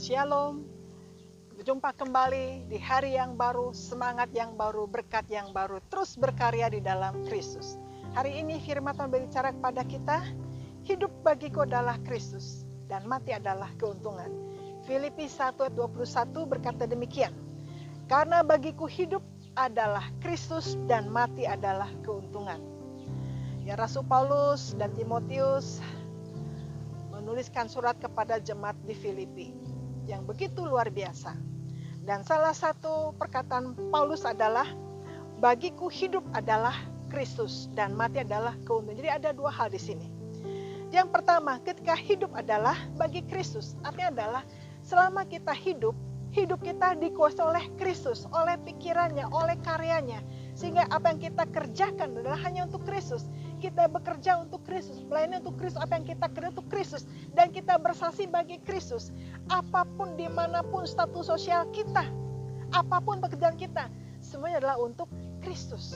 Shalom, berjumpa kembali di hari yang baru, semangat yang baru, berkat yang baru, terus berkarya di dalam Kristus. Hari ini firman Tuhan berbicara kepada kita, hidup bagiku adalah Kristus dan mati adalah keuntungan. Filipi 1:21 berkata demikian, karena bagiku hidup adalah Kristus dan mati adalah keuntungan. Ya, Rasul Paulus dan Timotius menuliskan surat kepada jemaat di Filipi yang begitu luar biasa. Dan salah satu perkataan Paulus adalah, bagiku hidup adalah Kristus dan mati adalah keuntungan. Jadi ada dua hal di sini. Yang pertama, ketika hidup adalah bagi Kristus, artinya adalah selama kita hidup, hidup kita dikuasai oleh Kristus, oleh pikirannya, oleh karyanya. Sehingga apa yang kita kerjakan adalah hanya untuk Kristus. Kita bekerja untuk Kristus, melayani untuk Kristus, apa yang kita kerja untuk Kristus. Dan kita bersaksi bagi Kristus. Apapun, dimanapun status sosial kita, apapun pekerjaan kita, semuanya adalah untuk Kristus.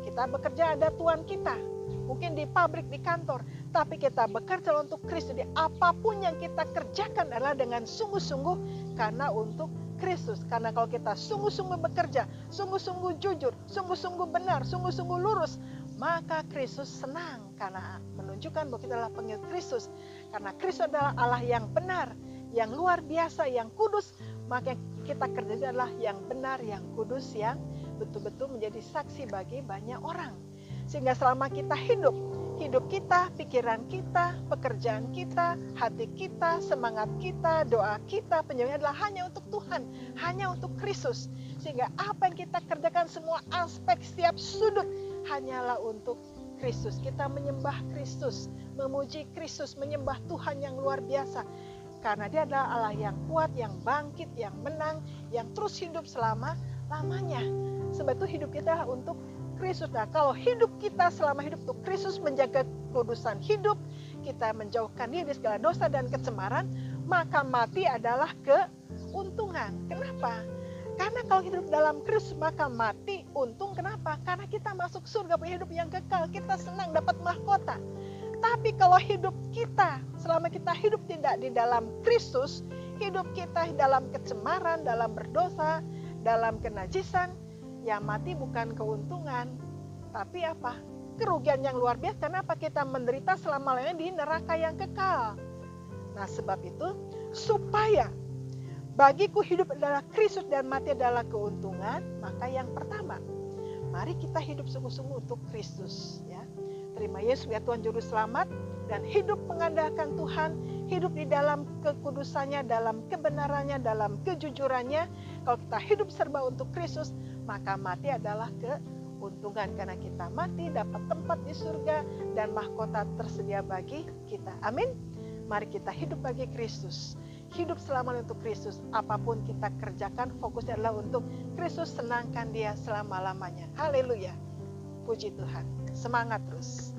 Kita bekerja ada Tuhan kita, mungkin di pabrik, di kantor, tapi kita bekerja untuk Kristus. Jadi apapun yang kita kerjakan adalah dengan sungguh-sungguh karena untuk Kristus. Karena kalau kita sungguh-sungguh bekerja, sungguh-sungguh jujur, sungguh-sungguh benar, sungguh-sungguh lurus, maka Kristus senang karena menunjukkan bahwa kita adalah pengikut Kristus. Karena Kristus adalah Allah yang benar, yang luar biasa, yang kudus, maka kita kerja adalah yang benar, yang kudus, yang betul-betul menjadi saksi bagi banyak orang. Sehingga selama kita hidup kita, pikiran kita, pekerjaan kita, hati kita, semangat kita, doa kita, penyembahan adalah hanya untuk Tuhan, hanya untuk Kristus. Sehingga apa yang kita kerjakan, semua aspek, setiap sudut hanyalah untuk Kristus. Kita menyembah Kristus, memuji Kristus, menyembah Tuhan yang luar biasa. Karena Dia adalah Allah yang kuat, yang bangkit, yang menang, yang terus hidup selama-lamanya. Sebab itu hidup kita untuk Kristus. Nah, kalau hidup kita selama hidup untuk Kristus, menjaga kudusan hidup, kita menjauhkan diri dari segala dosa dan kecemaran, maka mati adalah keuntungan. Kenapa? Karena kalau hidup dalam Kristus, maka mati untung. Kenapa? Karena kita masuk surga, punya hidup yang kekal, kita senang dapat mahkota. Tapi kalau hidup kita, selama kita hidup tidak di dalam Kristus, hidup kita dalam kecemaran, dalam berdosa, dalam kenajisan, ya mati bukan keuntungan, tapi apa? Kerugian yang luar biasa. Kenapa kita menderita selama-lamanya di neraka yang kekal? Nah, sebab itu supaya bagiku hidup adalah Kristus dan mati adalah keuntungan, maka yang pertama, mari kita hidup sungguh-sungguh untuk Kristus, ya. Terima Yesus ya Tuhan Juru Selamat, dan hidup mengandalkan Tuhan, hidup di dalam kekudusannya, dalam kebenarannya, dalam kejujurannya. Kalau kita hidup serba untuk Kristus, maka mati adalah keuntungan. Karena kita mati dapat tempat di surga dan mahkota tersedia bagi kita. Amin. Mari kita hidup bagi Kristus. Hidup selama untuk Kristus. Apapun kita kerjakan, fokusnya adalah untuk Kristus, senangkan Dia selama-lamanya. Haleluya. Puji Tuhan. Semangat terus.